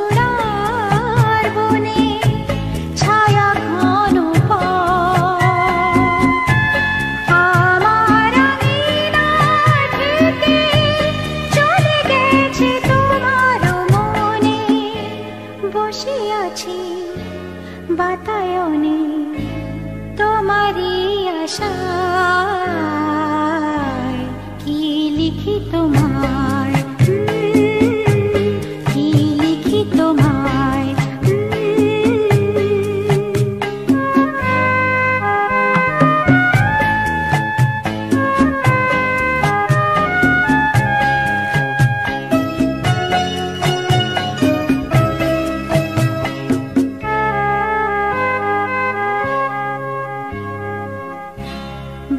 চূড়ার বনে ছায়া ঘন আমার আঙিনা থেকে চলে গেছে তোমার মনে। বসে আছি বাতায়নে তোমারই আশায়, কি লিখি তোমায়, কি লিখি তোমায়।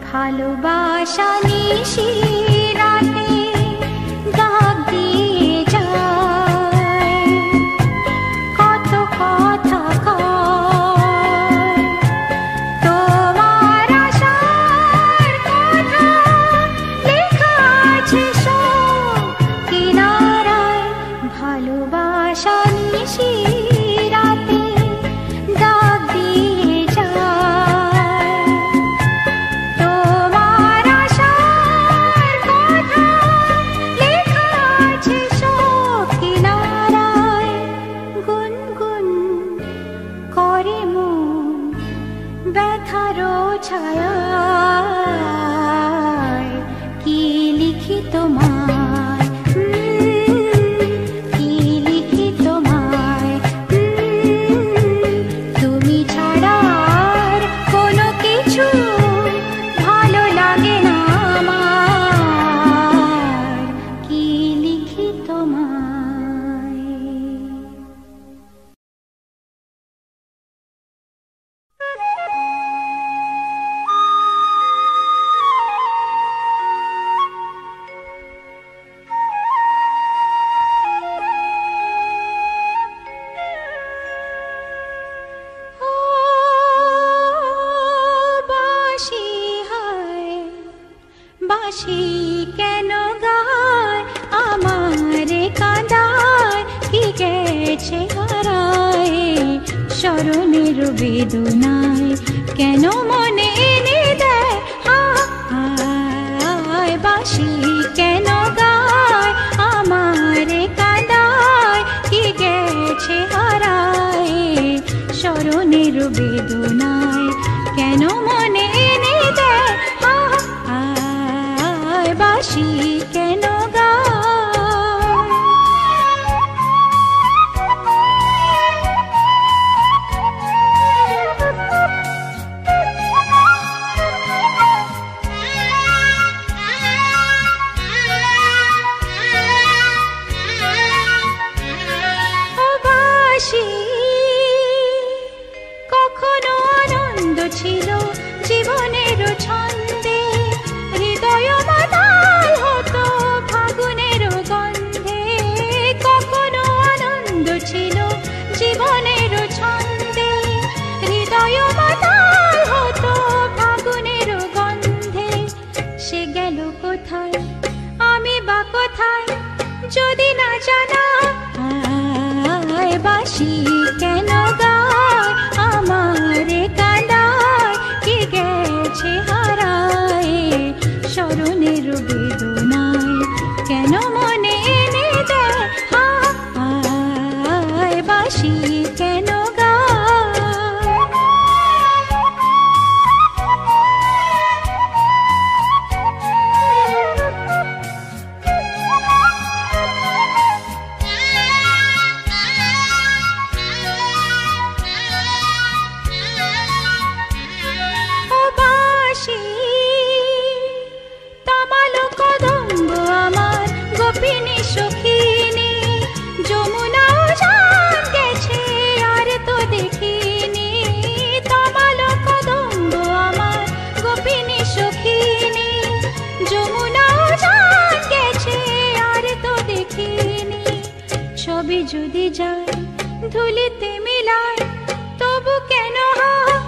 ভালোবাসা নিশি রাতে দাগ দিয়ে যায়, কত কথা কয় তোমার আশার কথা লেখা আছে সব কিনারায়। ভালোবাসা নিশি রাতে দাগ দিয়ে যায়, তোমার আশার কথা লেখা আছে সব কিনারায়। গুনগুন করে মন ব্যথারও ছায়ায়, কি লিখি তোমায়, কি লিখি তোমায়। তুমি ছাড়া আর কোনো কিছু ভালো লাগে না আমার, কি লিখি তোমায়। ও বাঁশি হায়, বাঁশি কেন গায় আমারে কাঁদায়, কি গেছে হারায় স্মরণের বেদনায়, কেন মনে এনে দেয় হায়। বাঁশি কেন গায় আমারে কাঁদায়, কি গেছে হারায় স্মরণের বেদনায়, কেন মনে এনে দেয় হায়। বাঁশি কেন গায়। ও বাঁশি কখনো আনন্দ ছিল জীবনের ছন্দে, হৃদয় মাতাল হতো ফাগুনের গন্ধে। কখনো আনন্দ ছিল জীবনের ছন্দে, হৃদয় মাতাল হতো ফাগুনের গন্ধে। সে গেল কোথায় আমি বা কোথায় যদি না জানা হায়। বাঁশি কেন গায় আমারে কাঁদায়, কি গেছে হারায় স্মরণের বেদনায়, কেন মনে এনে দেয় হায়। বাঁশি কেন গায়। ও বাঁশি তামালো কদম্ব আমার গোপিনী সখিনী, যমুনাও জান গেছে আর তো দেখিনি। তামালো কদম্ব আমার গোপিনী সখিনী, যমুনাও জান গেছে আর তো দেখিনি। ছবি যদি যায় ধুলিতে মিলায় তবু কেন হায়।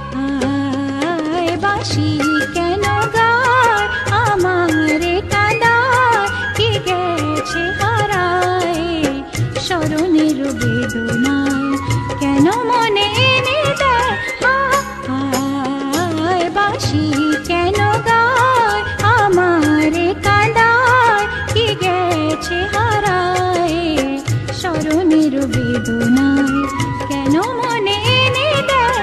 বাঁশি কেন গায় আমারে কাঁদায়, কি গেছে হারায় স্মরণের বেদনায় কেন মনে এনে দেয় হায় বাঁশি কেন গায় আমারে কাঁদায় কি গেছে হারায় স্মরণের বেদনায় কেন মনে এনে দেয়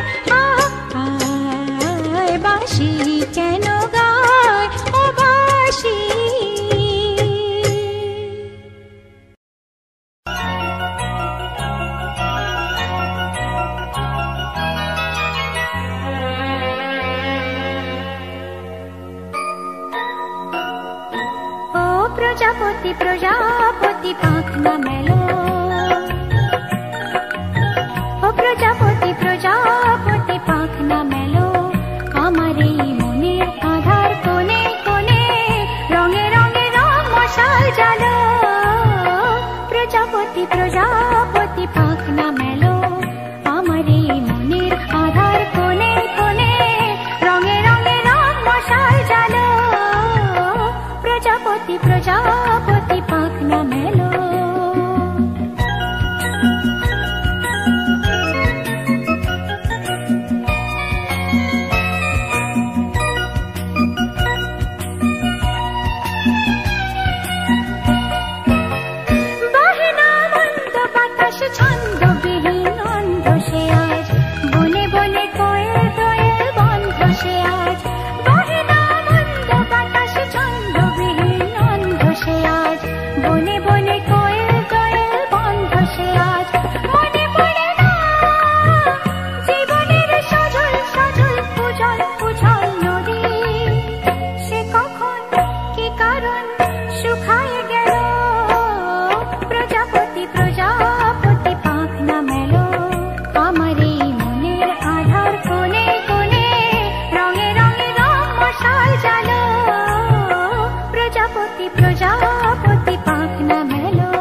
হায় বাঁশি কেন গায় ও বাঁশি। প্রজাপতি প্রজাপতি পাখনা মেলো ও প্রজাপতি প্রজাপতি পাখনা মেলো আমার এই মনের আধার কোণে কোণে রঙে রঙে রং মশাল জ্বালো প্রজাপতি প্রজাপতি পাখনা মেলো আমার এই মনের আধার কোণে কোণে রঙে রঙে রং মশাল জ্বালো প্রজাপতি প্রজাপতি পাখনা মেলো। বাহেনা মন্দ বাতাস ছন্দবিহীন অন্ধ সে আজ বনে বনে কোয়েল দোয়েল বন্ধ সে আজ বাহেনা মন্দ বাতাস ছন্দবিহীন অন্ধ সে আজ বনে বনে কোয়েল দোয়েল বন্ধ সে আজ মনে পড়ে না জীবনের সজল সজল উজল উজল নদী সে কখন কি কারণ শুকায় গেল প্রজাপতি প্রজাপতি পাখনা মেলো আমার এই মনের আধার কোণে কোণে রঙে রঙে রং মশাল জ্বালো প্রজাপতি প্রজাপতি পাখনা মেলো।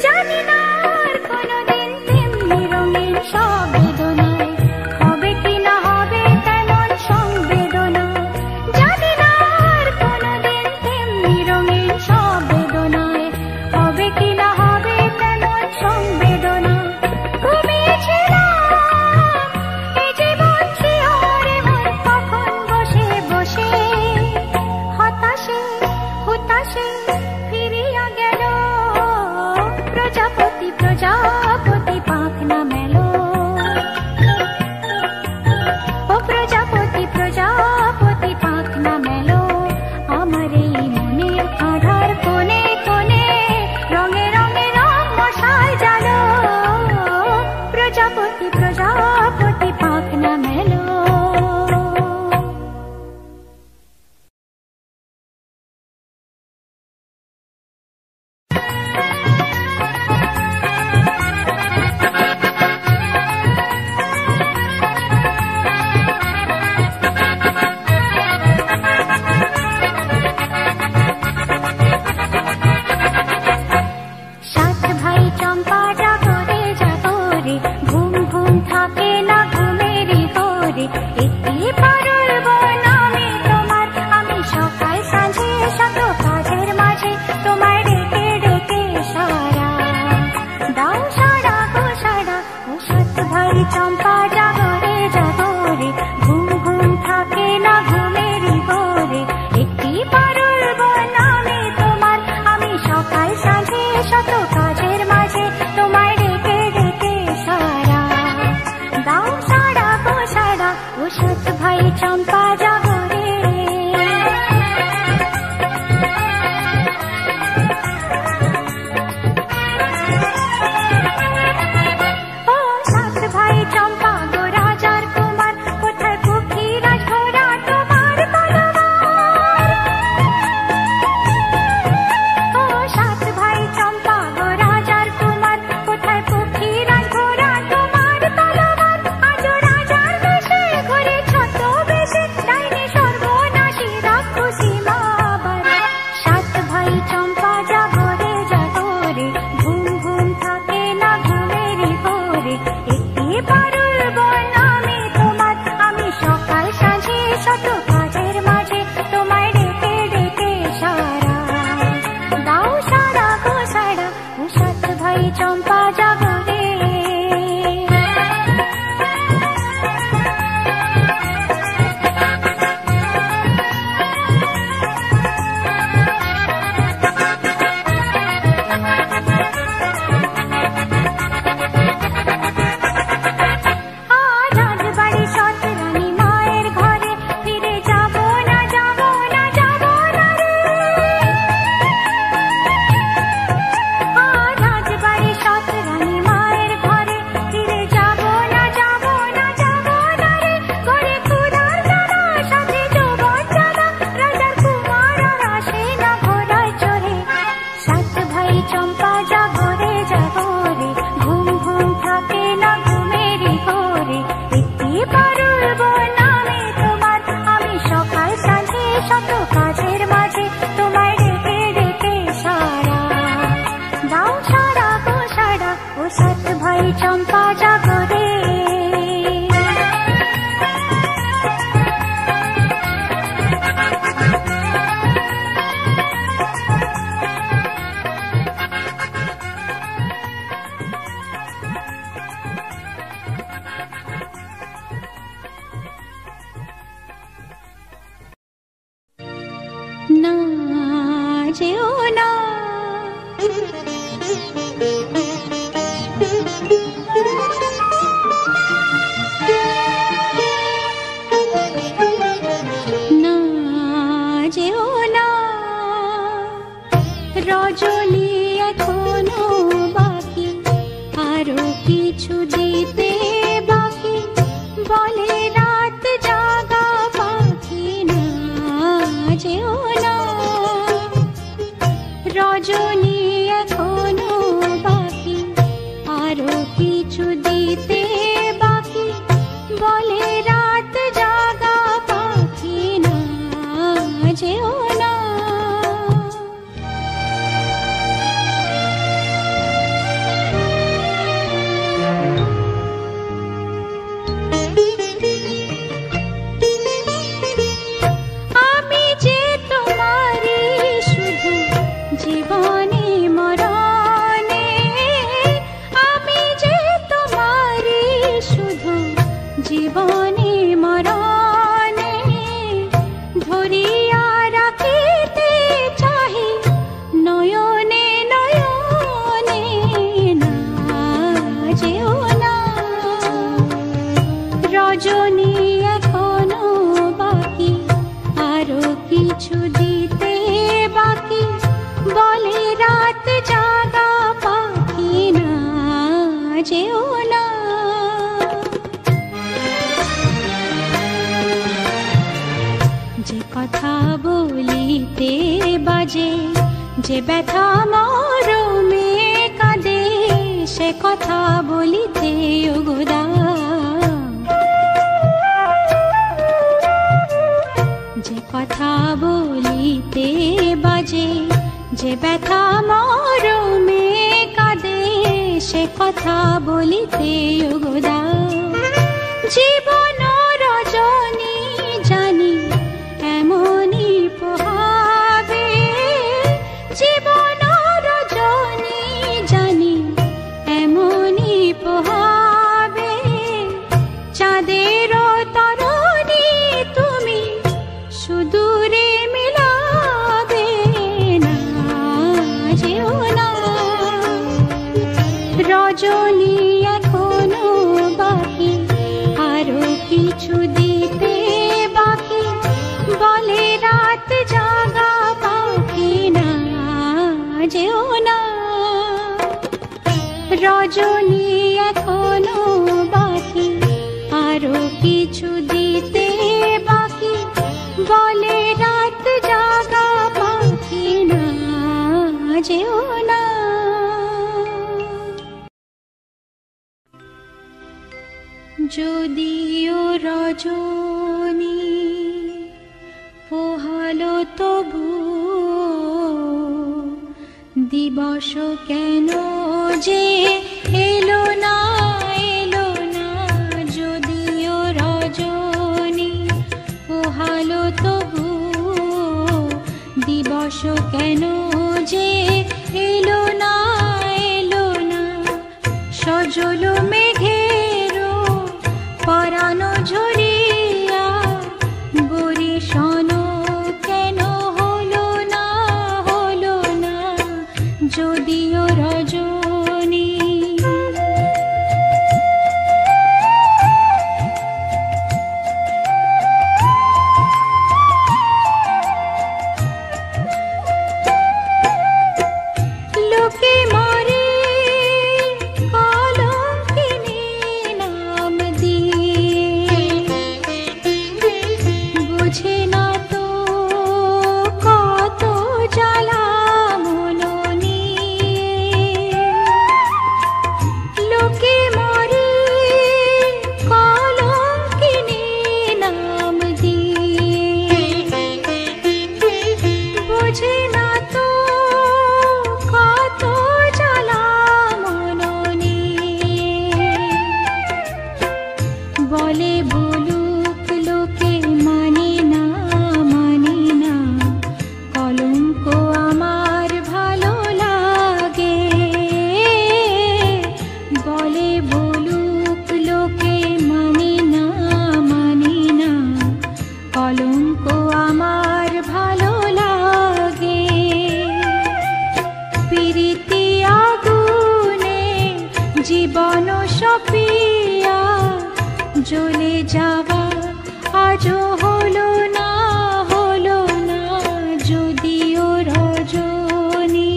জানি না আর কোনোদিন তেমনি রঙিন সব বেদনায় হবে কি না হবে তেমন সংবেদনা জানি না আর কোনোদিন তেমনি রঙিন সব বেদনায় হবে কি না হবে তেমন সংবেদনা ঘুমিয়েছিলাম এই জীবন শিহরে মন কখন বসে বসে হতাশে হতাশে ফিরিয়া গেল প্রজাপতি প্রজাপতি পাখনা মেলো ও প্রজাপতি প্রজাপতি পাখনা মেলো আমার এই মনের আধার কোণে কোণে রঙে রঙে রং মশাল জ্বালো প্রজাপতি প্রজাপতি পাখনা মেলো। সাত ভাই চম্পা জাগরে জাগরে ঘুম ঘুম থাকে না ঘুমেরই ঘরে একটি পারুল বনামে তোমার আমি সকাল সাঁঝে শত কাজের মাঝে তোমায় ডেকে ডেকে সারা দাও সারা গো সারা ও সাত ভাই চম্পা জাগরে জাগরে ঘুম ঘুম থাকে না ঘুমেরই ঘরে একটি পারুল বনামে তোমার আমি সকাল সাঁঝে শত কাজের মাঝে তোমায় ডেকে ডেকে সারা দাও সারা গো সারা ও সাত ভাই চম্পা জাগরে ও সাত ভাই চম্পা চুদিতে বাকি বলে রাত জাগা পাখি না যেও না রজনী এখনো বাকি আরো কিছু দিতে বাকি বলে রাত জাগা পাখি না যেও না আমি যে তোমারই শুধু জীবনে মরণে আমি যে তোমারই শুধু জীবনে মরণে ধরিয়া রাখিতে চাহি নয়নে নয়নে না যেও না রজনী এখনো বাকি আরো কিছু দিতে বাকি বলে রাত জাগা পাখি না যেও না যে কথা বলিতে বাজে যে ব্যথা মরমে কাঁদে সে কথা বলিতে ওগোদা যে কথা বলিতে বাজে যে ব্যথা মরমে কাঁদে সে কথা বলিতে ওগোদা জীবন রজনী জানি এমনই পোহাবে জীবন রজনী জানি এমনই পোহাবে চাঁদের তরণী তুমি সুদূরে মিলাবে না যেও না রজনী এখনো বাকি আরো কিছু দিতে বাকি বলে রাত জাগা পাখি না যেও না রজনী এখনো বাকি আরো কিছু দিতে বাকি বলে রাত জাগা পাখি না যেও না যদিও রজনী পোহালো তবু দিবস কেন যে এলো না যদিও রজনী পোহালো তবু দিবস কেন যে এলো না সজল মেঘেরও পরানো ঝরিয়া বরিশন কেন হলো না যদিও রজনী লোকে মারে কলঙ্কিনী নাম দিয়ে বুঝে না তো কত জ্বালা মন নিয়ে লোকে মারে কলঙ্কিনী নাম দিয়ে বুঝে না তো কত জ্বালা মন নিয়ে বলে বলুক লোকে মানি না কলঙ্ক আমার ভালো লাগে বলে বলুক লোকে মানি না কলঙ্ক আমার ভালো লাগে প্রীতি আগুনে জীবন সপিয়া জ্বলে যাওয়া আজও হলো না যদিও রজনী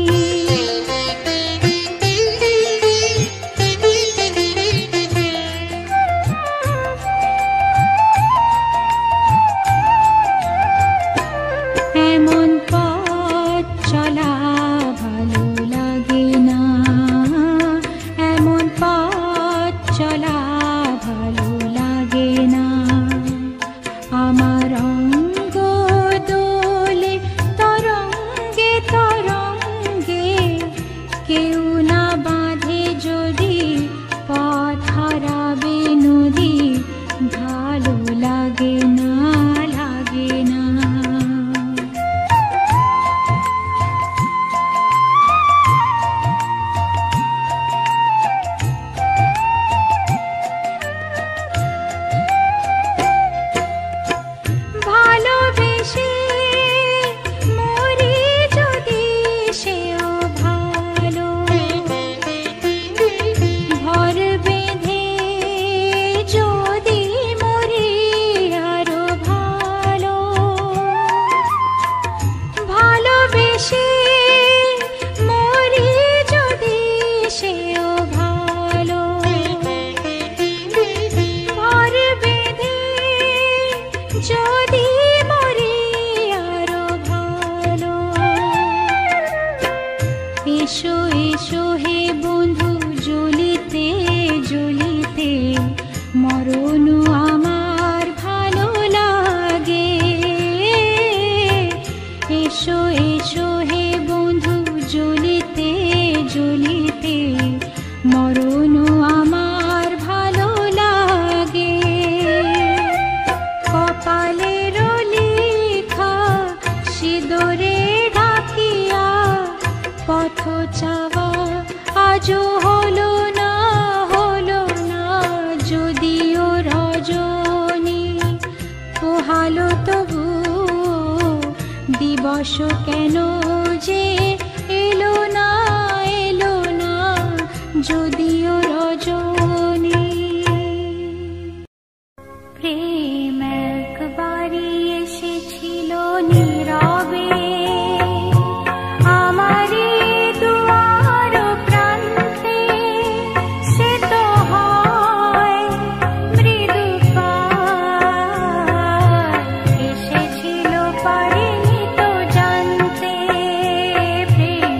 আসো কেন যে এলো না যদিও রজনী। প্রেম একবারই এসেছিল নীরবে আমারই দুয়ার প্রান্তে, সে তো হয় মৃদু পায়, এসেছিল পারেনি তো জানতে। প্রেম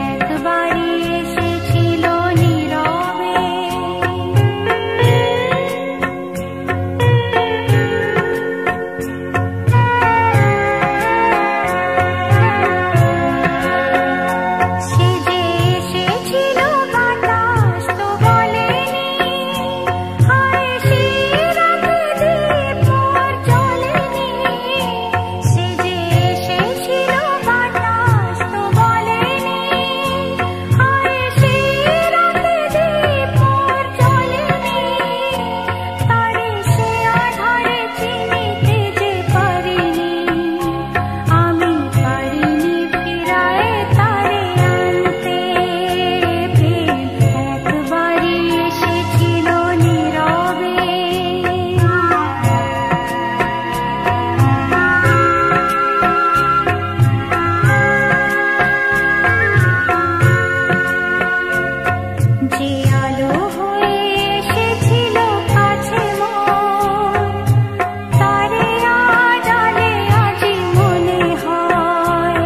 একবারই এসেছিল নীরবে। সে যে এসেছিল বাতাস তো বলেনি, হায় সে রাতে দীপ মোর জ্বলেনি। সে যে এসেছিল বাতাস তো বলেনি, হায় সে রাতে দীপ মোর জ্বলেনি। তারে সে আধারে চিনিতে যে পারিনি, আমি পারিনি ফিরায় তারে আনতে। প্রেম একবারই এসেছিল নীরবে। যে আলো হয়ে এসেছিল কাছে মোর, তারে আড়ালে আজি মনে হয়।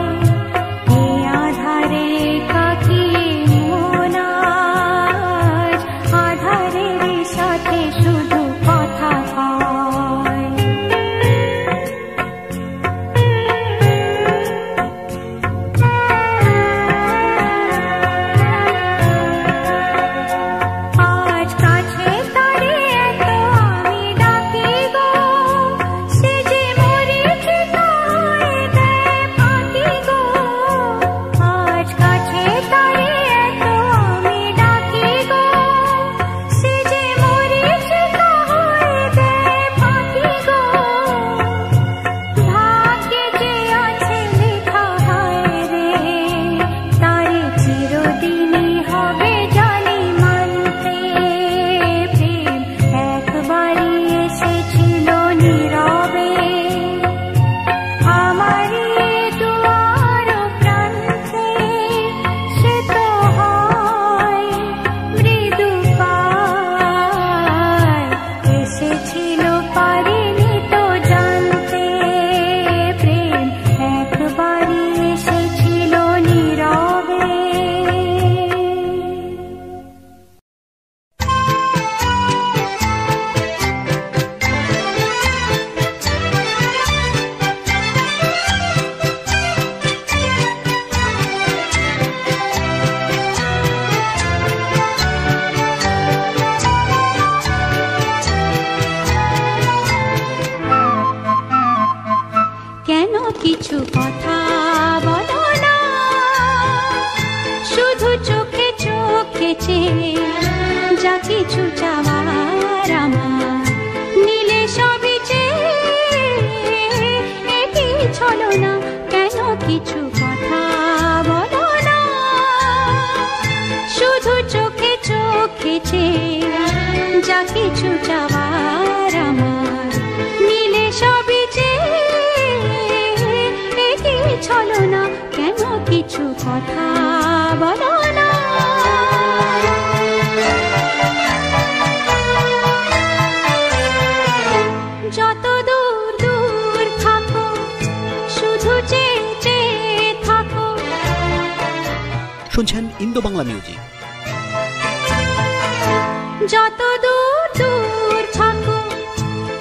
এ আধারে কাটিয়ে মন আজ, আধারের সাথে শুধু কথা কয়। আজ কাছে তারে এত আমি ডাকি গো, সে যে মরীচিকা হয়ে দেয় ফাঁকি গো। আজ কাছে তারে এত আমি ডাকি গো, সে যে মরীচিকা হয়ে দেয় ফাঁকি গো। ভাগ্যে যে আছে লেখা হায় রে, তারে চিরদিনই হবে জানি মানতে। প্রেম একবারই এসেছিল নীরবে আমারই দুয়ার প্রান্তে, সে তো হয় মৃদু পায়, এসেছিল পারিনি তো জানতে। প্রেম একবারই এসেছিল নীরবে। কেন কিছু কথা বলো না, শুধু চোখে চোখে চেয়ে যা কিছু চাওয়ার আমার নিলে সবই চেয়ে। এটি ছলো না, কেন কিছু কথা বলো না, শুধু চোখে চোখে চেয়ে যা কিছু চাওয়ার আমার নিলে সবই চেয়ে। এটি ছলো না, কেন কিছু কথা বলো না। যত দূর দূর থাকো শুধু চেয়ে চেয়ে থাকো। শুনছেন ইন্দো বাংলা মিউজিক। যত দূর দূর থাকো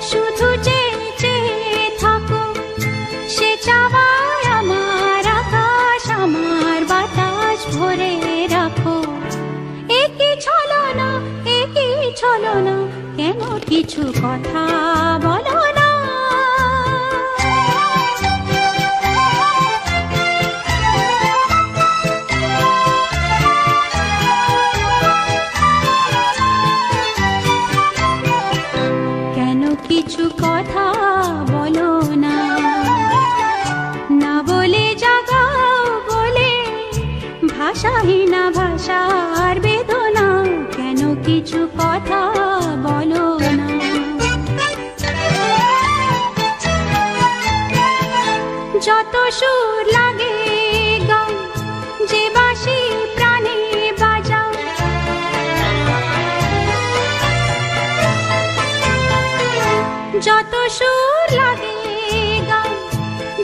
শুধু চেয়ে চেয়ে থাকো, সে চাওয়ায় আমার আকাশ আমার বাতাস ভরে রাখো। একই ছলো না, কেন কিছু কথা বলো না। কেন কিছু কথা বলো না, না বলে যা ভাষাহীনা ভাষার বেদনা, কেন কিছু কথা বলো না? যত সুর লাগে গাও, যে বাঁশি প্রাণে বাজাও, যত সুর লাগে গাও,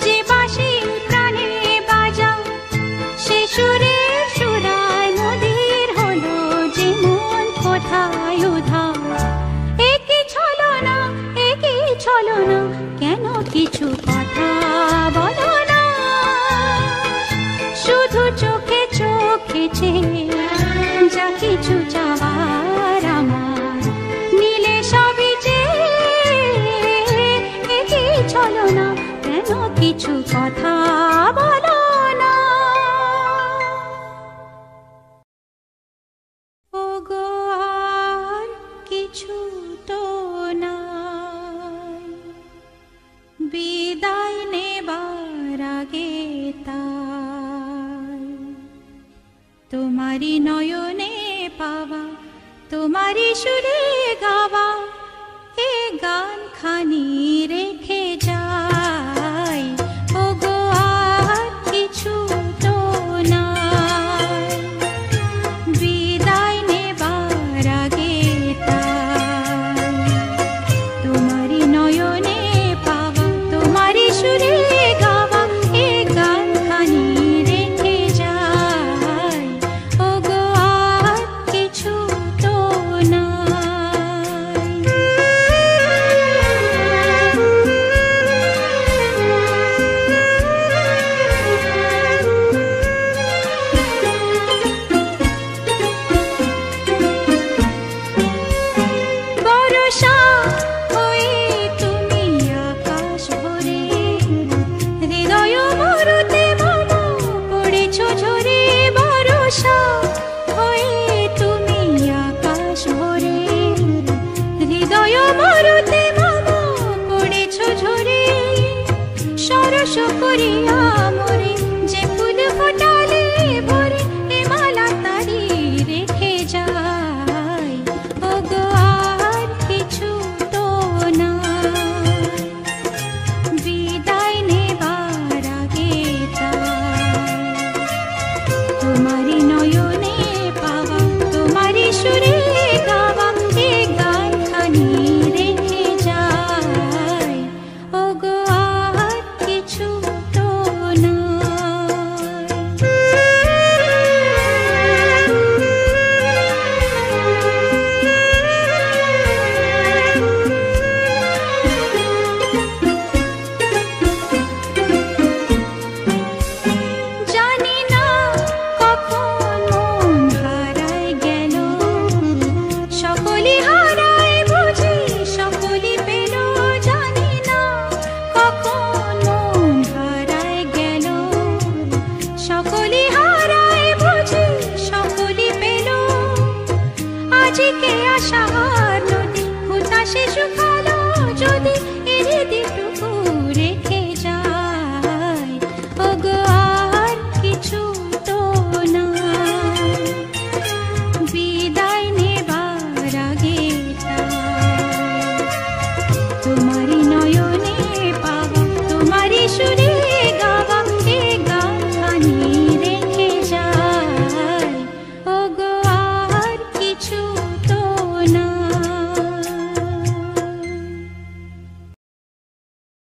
যে বাঁশি প্রাণে বাজাও, সে সুরের সুরায় নদীর হলো যে মন কোথায় উধাও। একই ছলনা, একই ছলনা, কেন কিছু কথা বলো না? শুধু চোখে চোখে চেয়ে যা কিছু চাওয়ার আমার নীলে সবই চেয়ে, একই ছলনা, কেন কিছু কথা বলো না? ওগো আর কিছু তো নাই, বিদায় নেবার আগে তাই তোমারি নয়নে পাওয়া, তোমারি সুরে গাওয়া এ গান খানি রেখে যাই। ওগো আর কিছু তো নাই, বিদায় নেবার আগে তাই তোমারি নয়নে পাওয়া, তোমারি সুরে গাওয়া এ গান খানি রেখে যাই। ওগো আর কিছু তো নাই। বরষা হয়ে তুমি আকাশ ভরে, হৃদয় মরুতে মম পড়েছ ঝরে। বরষা হয়ে তুমি আকাশ ভরে, হৃদয় মরুতে মম পড়েছ ঝরে। সরস করিয়া মরে যে ফুল ফোটালে ভরে, এ মালা তারি রেখে যাই। ওগো আর কিছু তো নাই, বিদায় নেবার আগে তাই তোমারি নয়নে পাওয়া, তোমারি সুরে গাওয়া এ গান খানি রেখে যাই। ওগো আর কিছু তো জানি না কখন মন হারায় গেল, সকলি হারায় বুঝি সকলি পেল। জানি না কখন মন হারায় গেল, সকলি হারায় বুঝি সকলি পেল। আজকে আশার নদী হুতাশে শুকা